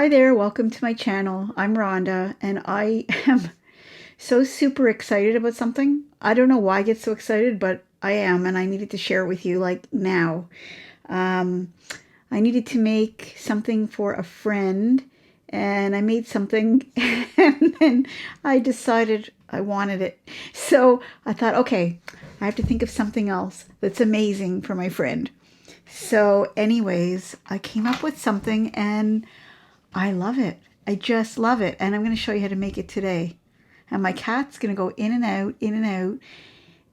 Hi there, welcome to my channel. I'm Rhonda and I am so super excited about something. I don't know why I get so excited, but I am, and I needed to share it with you like now. I needed to make something for a friend and I made something and then I decided I wanted it. So I thought, okay, I have to think of something else that's amazing for my friend. So anyways, I came up with something and I love it. I just love it. And I'm going to show you how to make it today. And my cat's going to go in and out, in and out.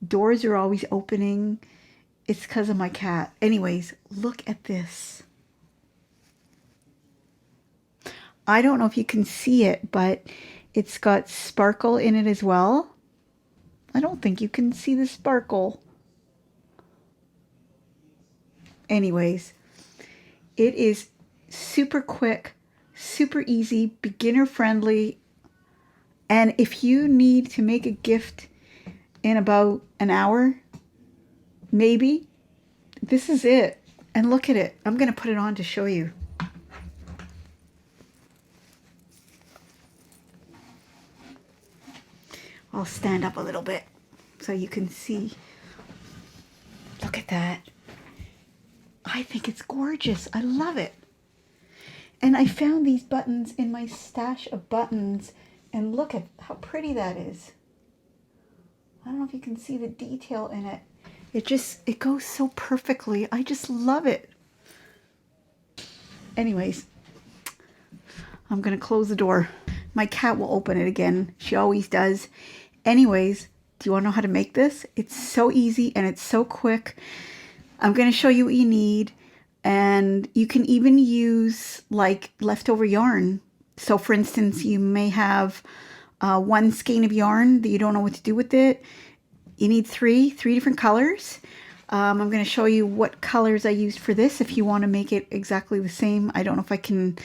Doors are always opening. It's because of my cat. Anyways, look at this. I don't know if you can see it, but it's got sparkle in it as well. I don't think you can see the sparkle. Anyways, it is super quick, super easy, beginner friendly. And if you need to make a gift in about an hour, maybe, this is it. And look at it. I'm going to put it on to show you. I'll stand up a little bit so you can see. Look at that. I think it's gorgeous. I love it. And I found these buttons in my stash of buttons. And look at how pretty that is. I don't know if you can see the detail in it. It goes so perfectly. I just love it. Anyways, I'm going to close the door. My cat will open it again. She always does. Anyways, do you want to know how to make this? It's so easy and it's so quick. I'm going to show you what you need. And you can even use like leftover yarn. So for instance, you may have one skein of yarn that you don't know what to do with it. You need three different colors. I'm going to show you what colors I used for this if you want to make it exactly the same. I don't know if I can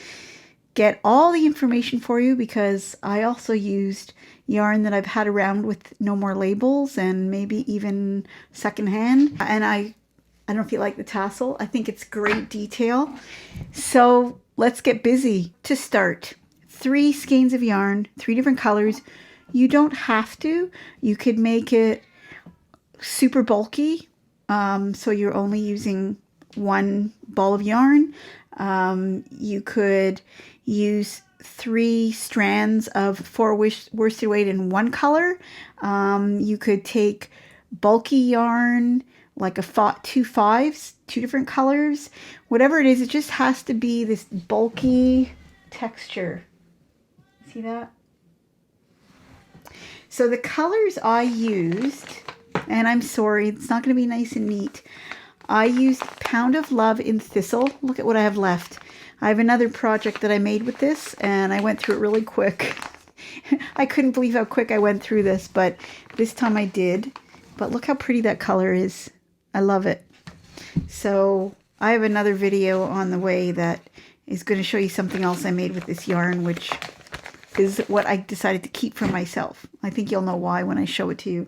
get all the information for you because I also used yarn that I've had around with no more labels and maybe even secondhand. And I don't know if you like the tassel. I think it's great detail. So let's get busy. To start, 3 skeins of yarn, 3 different colors. You don't have to. You could make it super bulky. So you're only using 1 ball of yarn. You could use 3 strands of 4 worsted weight in 1 color. You could take bulky yarn, like a 2 5s, 2 different colors. Whatever it is, it just has to be this bulky texture. See that? So the colors I used, and I'm sorry, it's not going to be nice and neat. I used Pound of Love in Thistle. Look at what I have left. I have another project that I made with this, and I went through it really quick. I couldn't believe how quick I went through this, but this time I did. But look how pretty that color is. I love it. So I have another video on the way that is going to show you something else I made with this yarn, which is what I decided to keep for myself. I think you'll know why when I show it to you.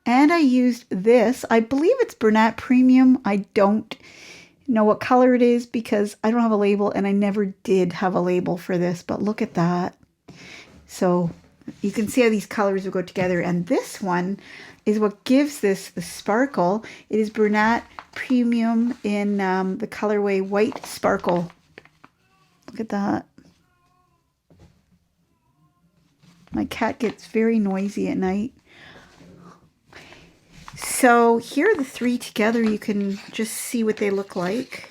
And I used this. I believe it's Bernat Premium. I don't know what color it is because I don't have a label and I never did have a label for this, but look at that. So you can see how these colors will go together, and this one is what gives this the sparkle. It is Bernat Premium in the colorway White Sparkle. Look at that. My cat gets very noisy at night. So here are the 3 together. You can just see what they look like.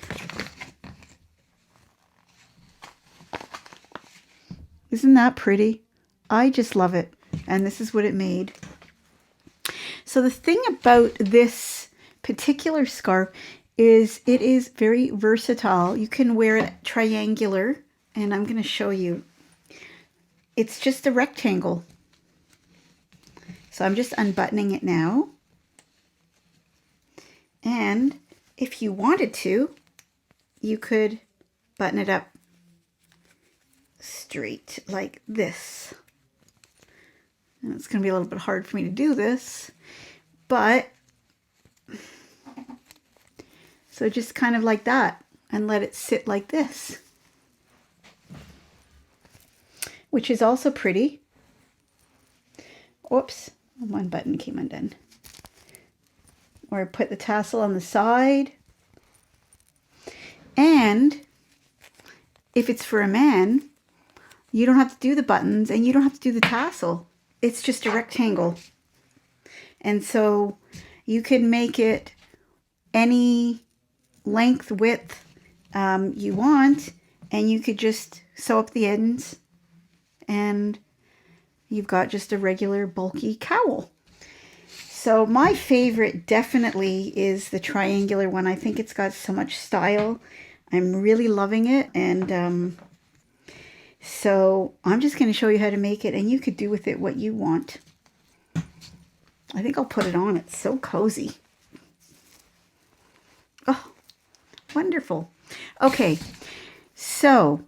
Isn't that pretty? I just love it. And this is what it made. So the thing about this particular scarf is it is very versatile. You can wear it triangular, and I'm going to show you. It's just a rectangle. So I'm just unbuttoning it now. And if you wanted to, you could button it up straight like this. And it's going to be a little bit hard for me to do this, but so just kind of like that and let it sit like this. which is also pretty. Whoops, one button came undone. Or put the tassel on the side. And if it's for a man, you don't have to do the buttons and you don't have to do the tassel. It's just a rectangle. And so you can make it any length, width you want, and you could just sew up the ends and you've got just a regular bulky cowl. So my favorite definitely is the triangular one. I think it's got so much style. I'm really loving it. And so I'm just going to show you how to make it, and you could do with it what you want. I think I'll put it on. It's so cozy. Oh, wonderful. Okay, so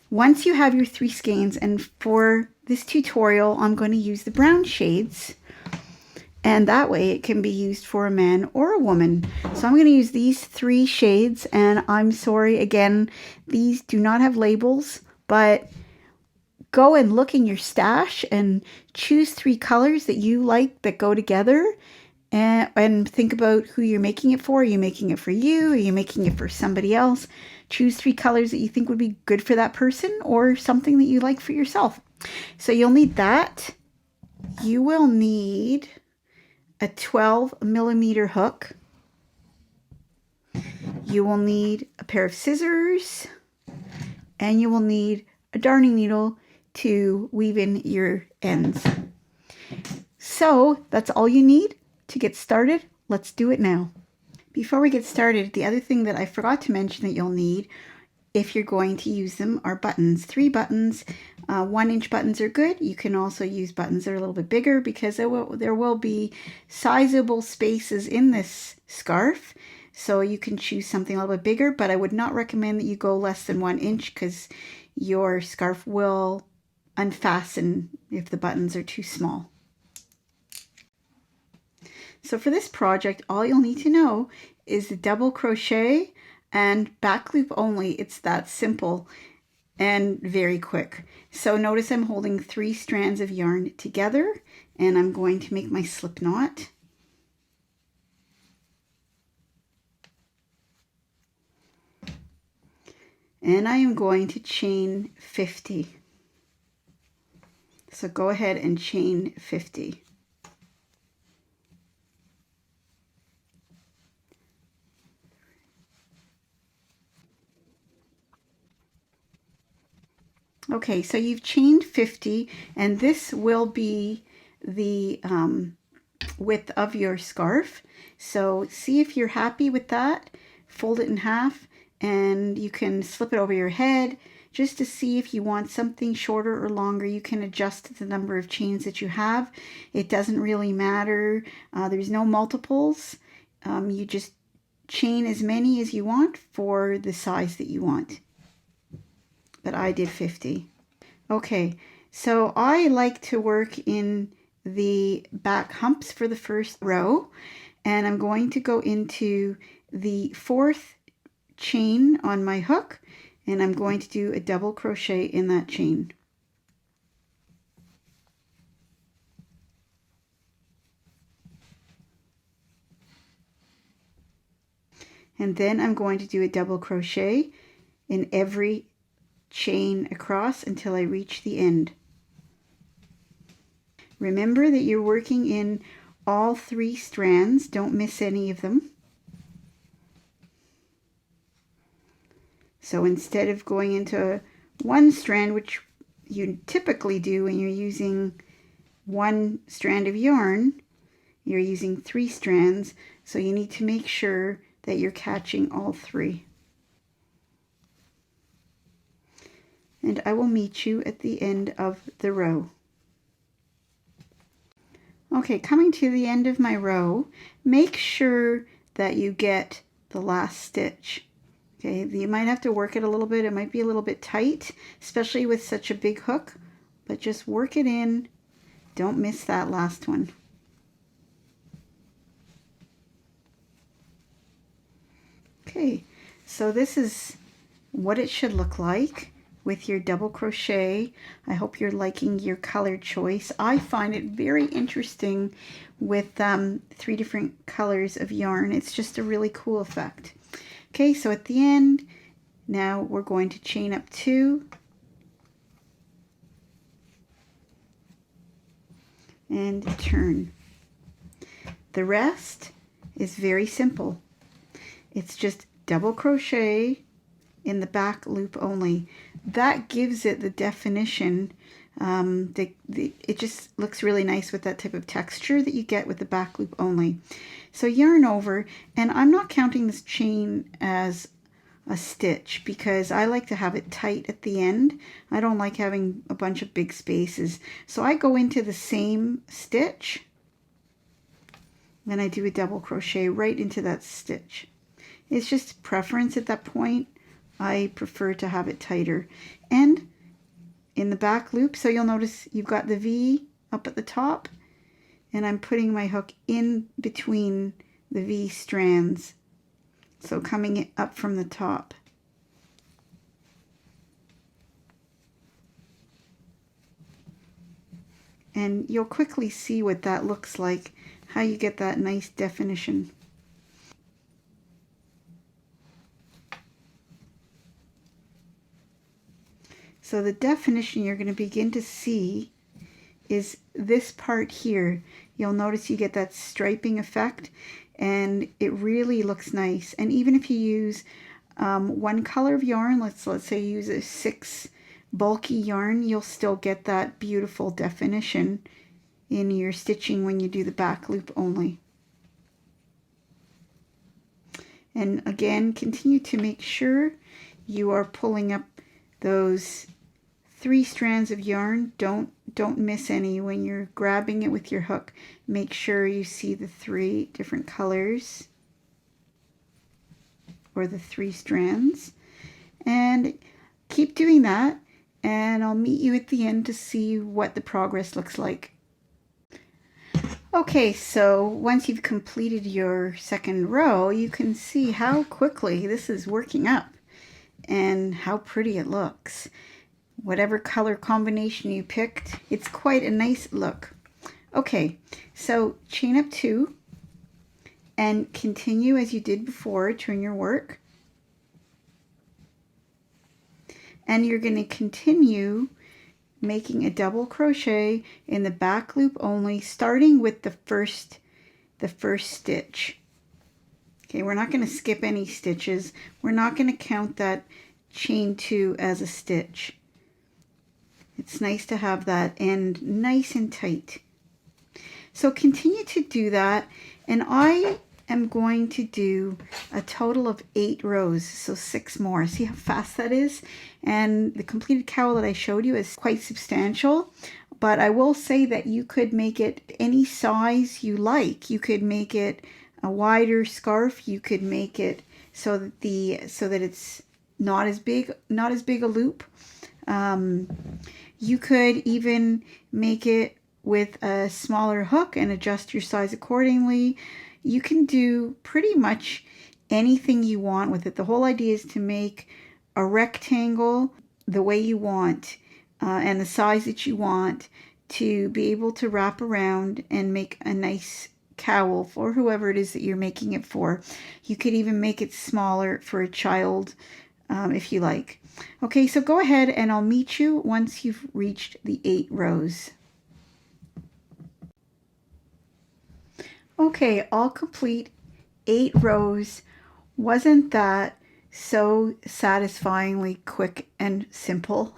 once you have your 3 skeins, and for this tutorial, I'm going to use the brown shades, and that way it can be used for a man or a woman. So I'm going to use these 3 shades, and I'm sorry, again, these do not have labels, but go and look in your stash and choose 3 colors that you like that go together, and think about who you're making it for. Are you making it for you? Are you making it for somebody else? Choose 3 colors that you think would be good for that person or something that you like for yourself. So you'll need that. You will need a 12mm hook. You will need a pair of scissors, and you will need a darning needle to weave in your ends. So that's all you need to get started. Let's do it now. Before we get started, the other thing that I forgot to mention that you'll need if you're going to use them are buttons. 3 buttons. 1-inch buttons are good. You can also use buttons that are a little bit bigger because there will be sizable spaces in this scarf. So you can choose something a little bit bigger, but I would not recommend that you go less than 1 inch because your scarf will unfasten if the buttons are too small. So for this project, all you'll need to know is the double crochet and back loop only. It's that simple and very quick. So notice I'm holding 3 strands of yarn together, and I'm going to make my slip knot. And I am going to chain 50. So go ahead and chain 50. Okay, so you've chained 50, and this will be the width of your scarf. So see if you're happy with that. Fold it in half, and you can slip it over your head just to see if you want something shorter or longer. You can adjust the number of chains that you have. It doesn't really matter. There's no multiples. You just chain as many as you want for the size that you want. But I did 50. Okay, so I like to work in the back humps for the first row, and I'm going to go into the 4th chain on my hook, and I'm going to do a double crochet in that chain. And then I'm going to do a double crochet in every chain across until I reach the end. Remember that you're working in all 3 strands. Don't miss any of them. So instead of going into 1 strand, which you typically do when you're using 1 strand of yarn, you're using 3 strands. So you need to make sure that you're catching all 3. And I will meet you at the end of the row. Okay, coming to the end of my row, make sure that you get the last stitch. Okay, you might have to work it a little bit. It might be a little bit tight, especially with such a big hook, but just work it in. Don't miss that last one. Okay, so this is what it should look like with your double crochet. I hope you're liking your color choice. I find it very interesting with 3 different colors of yarn. It's just a really cool effect. Okay, so at the end, now we're going to chain up 2 and turn. The rest is very simple. It's just double crochet in the back loop only. That gives it the definition. It just looks really nice with that type of texture that you get with the back loop only. So yarn over, and I'm not counting this chain as a stitch because I like to have it tight at the end. I don't like having a bunch of big spaces. So I go into the same stitch, then I do a double crochet right into that stitch. It's just preference at that point. I prefer to have it tighter. And in the back loop, so you'll notice you've got the V up at the top, and I'm putting my hook in between the V strands. So coming up from the top. And you'll quickly see what that looks like, how you get that nice definition. So the definition you're going to begin to see is this part here. You'll notice you get that striping effect, and it really looks nice. And even if you use one color of yarn, let's say you use a 6 bulky yarn, you'll still get that beautiful definition in your stitching when you do the back loop only. And again, continue to make sure you are pulling up those 3 strands of yarn. Don't miss any when you're grabbing it with your hook. Make sure you see the 3 different colors or the 3 strands, and keep doing that, and I'll meet you at the end to see what the progress looks like. Okay, so once you've completed your second row, you can see how quickly this is working up and how pretty it looks. Whatever color combination you picked, it's quite a nice look. Okay, so chain up 2 and continue as you did before. Turn your work, and you're going to continue making a double crochet in the back loop only, starting with the first stitch. Okay, we're not going to skip any stitches. We're not going to count that chain 2 as a stitch. It's nice to have that end nice and tight. So continue to do that, and I am going to do a total of 8 rows, so 6 more. See how fast that is? And the completed cowl that I showed you is quite substantial, but I will say that you could make it any size you like. You could make it a wider scarf. You could make it so that it's not as big a loop. You could even make it with a smaller hook and adjust your size accordingly. You can do pretty much anything you want with it. The whole idea is to make a rectangle the way you want and the size that you want, to be able to wrap around and make a nice cowl for whoever it is that you're making it for. You could even make it smaller for a child if you like. Okay, so go ahead and I'll meet you once you've reached the 8 rows. Okay, all complete, 8 rows. Wasn't that so satisfyingly quick and simple?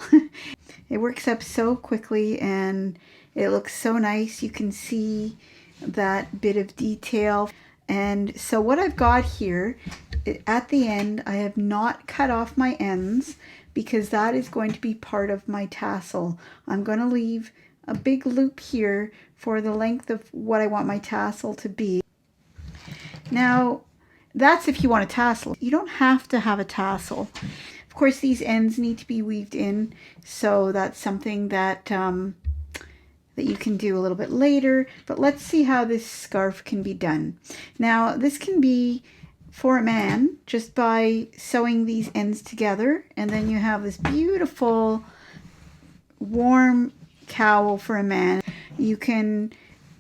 It works up so quickly and it looks so nice. You can see that bit of detail. And so what I've got here, at the end, I have not cut off my ends because that is going to be part of my tassel. I'm going to leave a big loop here for the length of what I want my tassel to be. Now, that's if you want a tassel. You don't have to have a tassel. Of course, these ends need to be weaved in, so that's something that that you can do a little bit later. But let's see how this scarf can be done. Now, this can be for a man just by sewing these ends together, and then you have this beautiful warm cowl for a man. You can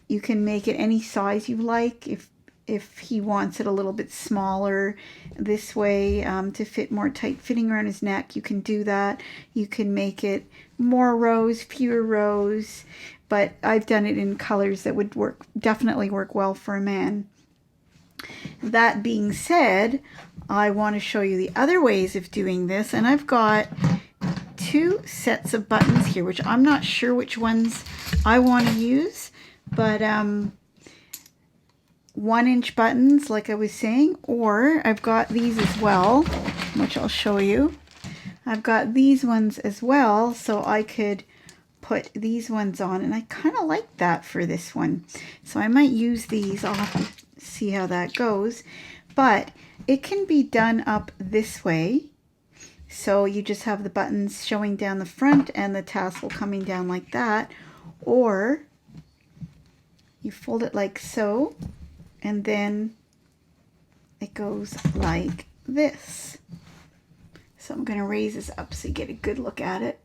make it any size you like. If he wants it a little bit smaller this way, to fit more tight fitting around his neck, you can do that. You can make it more rows, fewer rows, but I've done it in colors that would definitely work well for a man. That being said, I want to show you the other ways of doing this, and I've got 2 sets of buttons here, which I'm not sure which ones I want to use, but 1-inch buttons, like I was saying, or I've got these as well, which I'll show you. I've got these ones as well, so I could put these ones on, and I kind of like that for this one. So I might use these. I'll have to see how that goes. But it can be done up this way. So you just have the buttons showing down the front and the tassel coming down like that. Or you fold it like so, and then it goes like this. So I'm going to raise this up so you get a good look at it.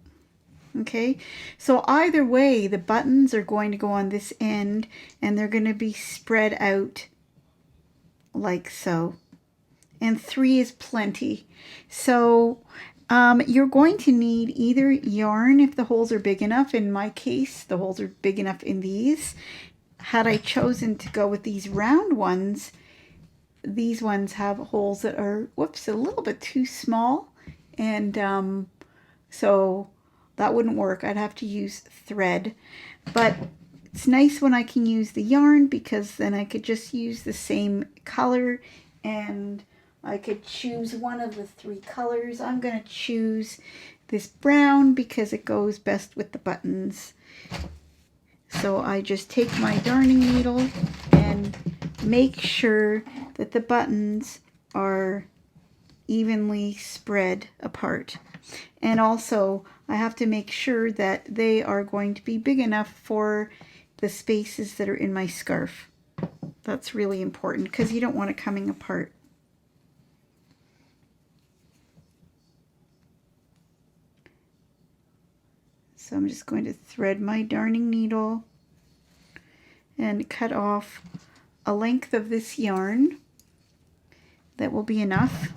Okay, so either way, the buttons are going to go on this end, and they're going to be spread out like so. And 3 is plenty. So you're going to need either yarn if the holes are big enough. In my case, the holes are big enough in these. Had I chosen to go with these round ones, these ones have holes that are, whoops, a little bit too small. And so that wouldn't work. I'd have to use thread. But it's nice when I can use the yarn, because then I could just use the same color, and I could choose one of the 3 colors. I'm going to choose this brown because it goes best with the buttons. So I just take my darning needle and make sure that the buttons are evenly spread apart. And also I have to make sure that they are going to be big enough for the spaces that are in my scarf. That's really important because you don't want it coming apart. So I'm just going to thread my darning needle and cut off a length of this yarn. That will be enough.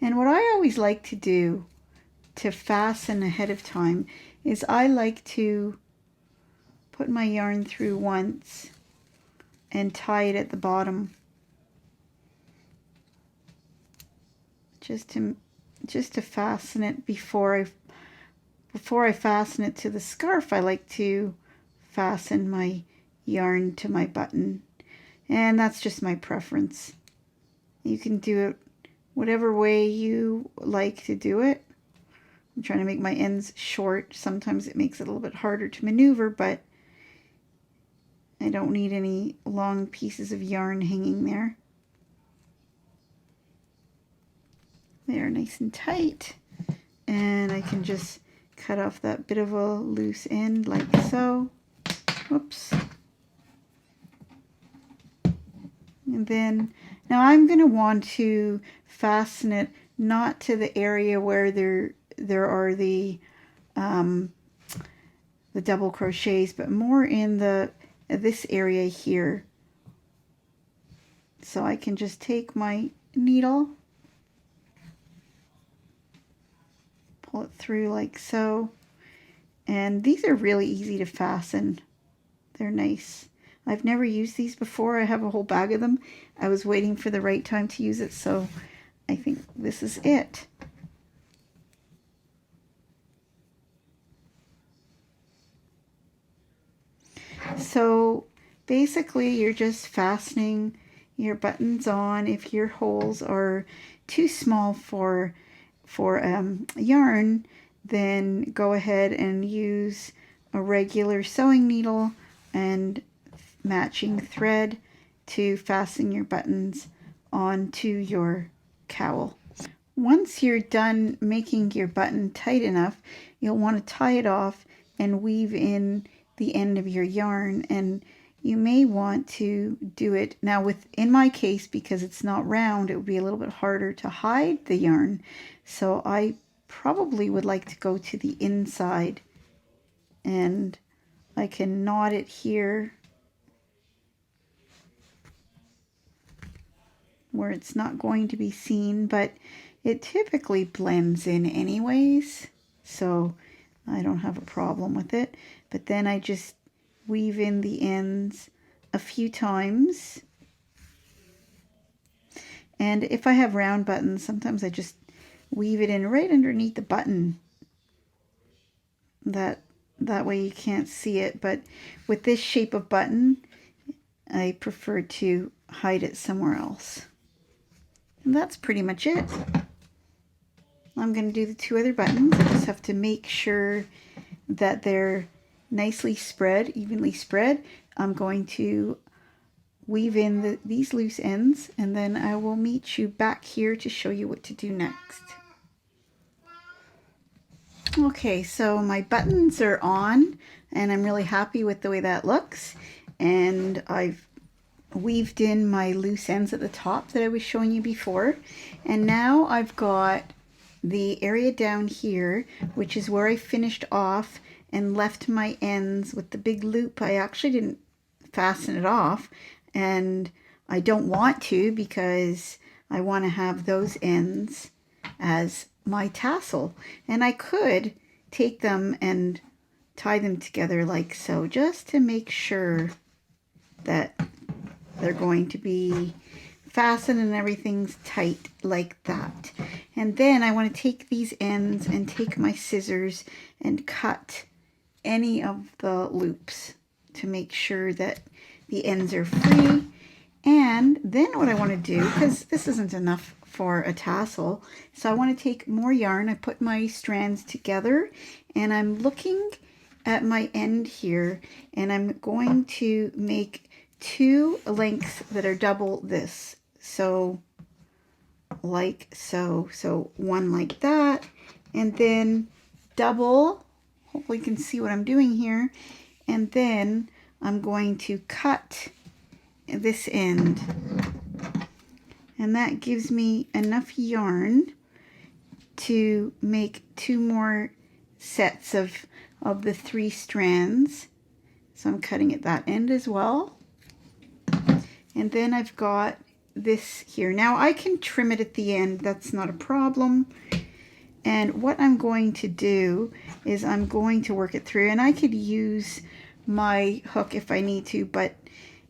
And what I always like to do to fasten ahead of time is I like to put my yarn through once and tie it at the bottom. Just to fasten it before I fasten it to the scarf. I like to fasten my yarn to my button, and that's just my preference. You can do it whatever way you like to do it. I'm trying to make my ends short. Sometimes it makes it a little bit harder to maneuver, but I don't need any long pieces of yarn hanging there. They're nice and tight, and I can just cut off that bit of a loose end like so. Whoops. And then now I'm going to want to fasten it not to the area where there are the double crochets, but more in this area here. So I can just take my needle, pull it through like so, and these are really easy to fasten. They're nice. I've never used these before. I have a whole bag of them. I was waiting for the right time to use it, so I think this is it. So basically you're just fastening your buttons on. If your holes are too small for yarn, then go ahead and use a regular sewing needle and matching thread to fasten your buttons onto your cowl. Once you're done making your button tight enough, you'll want to tie it off and weave in the end of your yarn, and you may want to do it now in my case, because it's not round, it would be a little bit harder to hide the yarn. So I probably would like to go to the inside, and I can knot it here where it's not going to be seen, but it typically blends in anyways, so I don't have a problem with it. But then I just weave in the ends a few times. And if I have round buttons, sometimes I just weave it in right underneath the button. That way you can't see it, but with this shape of button, I prefer to hide it somewhere else. And that's pretty much it. I'm going to do the 2 other buttons. I just have to make sure that they're nicely spread, evenly spread. I'm going to weave in these loose ends, and then I will meet you back here to show you what to do next. Okay, so my buttons are on, and I'm really happy with the way that looks. And I've weaved in my loose ends at the top that I was showing you before. And now I've got the area down here, which is where I finished off and left my ends with the big loop. I actually didn't fasten it off, and I don't want to, because I want to have those ends as my tassel. And I could take them and tie them together like so, just to make sure that they're going to be fastened and everything's tight like that. And then I want to take these ends and take my scissors and cut any of the loops to make sure that the ends are free. And then what I want to do, because this isn't enough for a tassel, so I want to take more yarn. I put my strands together, and I'm looking at my end here, and I'm going to make 2 lengths that are double this. So like so. So one like that, and then double. Hopefully you can see what I'm doing here. And then I'm going to cut this end. And that gives me enough yarn to make 2 more sets of the 3 strands. So I'm cutting at that end as well. And then I've got this here. Now I can trim it at the end, that's not a problem. And what I'm going to do is I'm going to work it through, and I could use my hook if I need to, but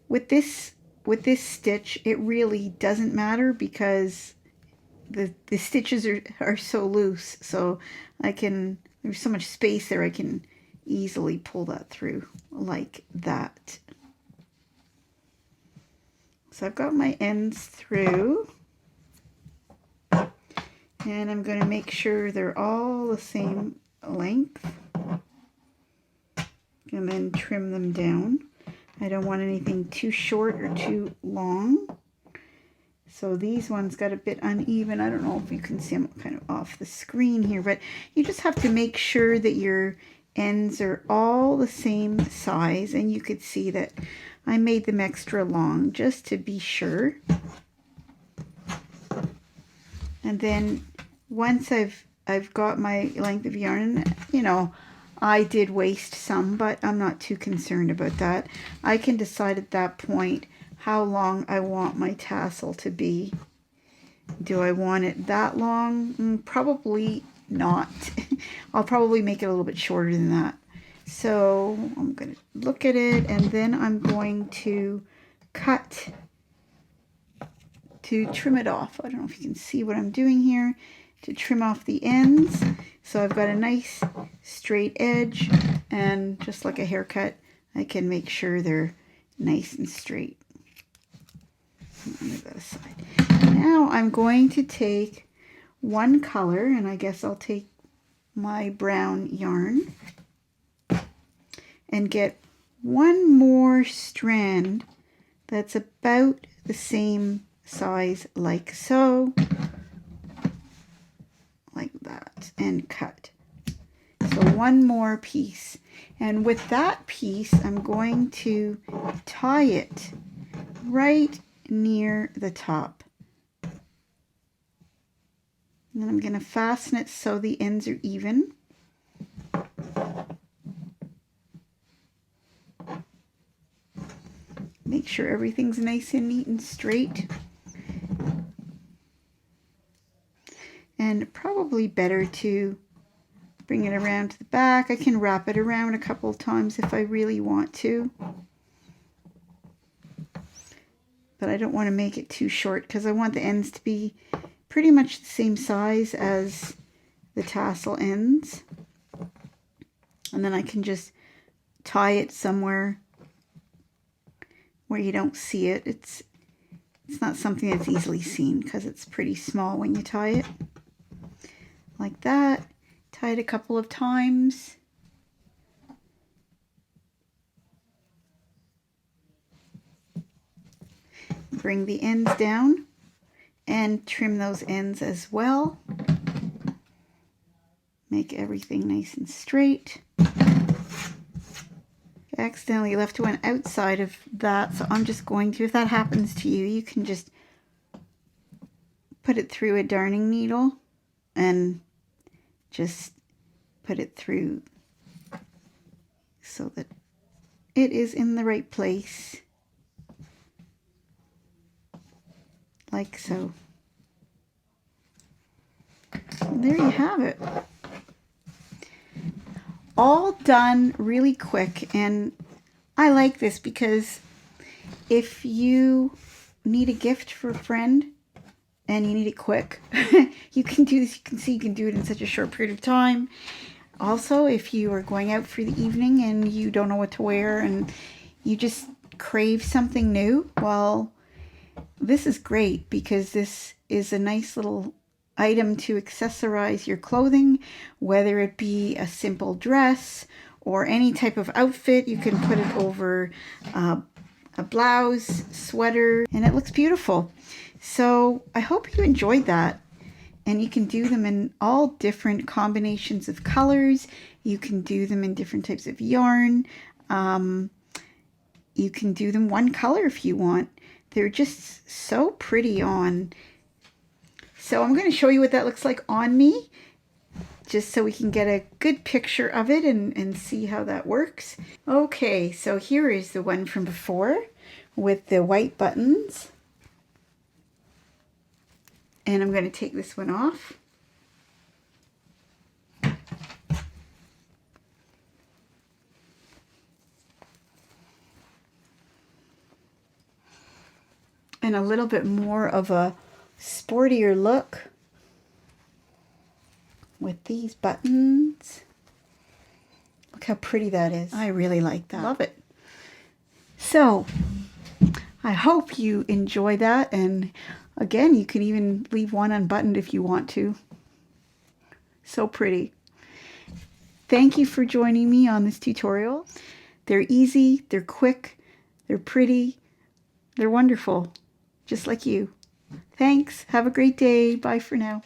with this stitch it really doesn't matter, because the stitches are so loose, so there's so much space there, I can easily pull that through like that. So I've got my ends through, and I'm going to make sure they're all the same length, and then trim them down. I don't want anything too short or too long. So these ones got a bit uneven. I don't know if you can see them kind of off the screen here, but you just have to make sure that your ends are all the same size, and you could see that I made them extra long just to be sure. And then once I've got my length of yarn, you know, I did waste some, but I'm not too concerned about that. I can decide at that point how long I want my tassel to be. Do I want it that long? Probably not. I'll probably make it a little bit shorter than that. So I'm going to look at it, and then I'm going to cut to trim it off. I don't know if you can see what I'm doing here, to trim off the ends. So I've got a nice straight edge, and just like a haircut, I can make sure they're nice and straight. I'll move that aside. Now I'm going to take one color, and I guess I'll take my brown yarn and get one more strand that's about the same size, like so, like that, and cut. So one more piece. And with that piece, I'm going to tie it right near the top. And then I'm going to fasten it so the ends are even. Make sure everything's nice and neat and straight. And probably better to bring it around to the back. I can wrap it around a couple of times if I really want to. But I don't want to make it too short because I want the ends to be pretty much the same size as the tassel ends. And then I can just tie it somewhere where you don't see it. It's not something that's easily seen because it's pretty small when you tie it. Like that. Tie it a couple of times. Bring the ends down and trim those ends as well. Make everything nice and straight. I accidentally left one outside of that, so I'm just going to, if that happens to you, you can just put it through a darning needle and just put it through so that it is in the right place, like so. And there you have it. All done really quick, and I like this because if you need a gift for a friend and you need it quick, you can do this. You can see you can do it in such a short period of time. Also, if you are going out for the evening and you don't know what to wear and you just crave something new, well, this is great because this is a nice little item to accessorize your clothing, whether it be a simple dress or any type of outfit. You can put it over a blouse, sweater, and it looks beautiful. So I hope you enjoyed that. And you can do them in all different combinations of colors. You can do them in different types of yarn. You can do them one color if you want. They're just so pretty on. So I'm going to show you what that looks like on me, just so we can get a good picture of it and see how that works. Okay, so here is the one from before with the white buttons. And I'm going to take this one off. And a little bit more of a sportier look with these buttons. Look how pretty that is. I really like that. Love it. So I hope you enjoy that, and again, you can even leave one unbuttoned if you want to. So pretty. Thank you for joining me on this tutorial. They're easy, they're quick, they're pretty, they're wonderful, just like you. Thanks. Have a great day. Bye for now.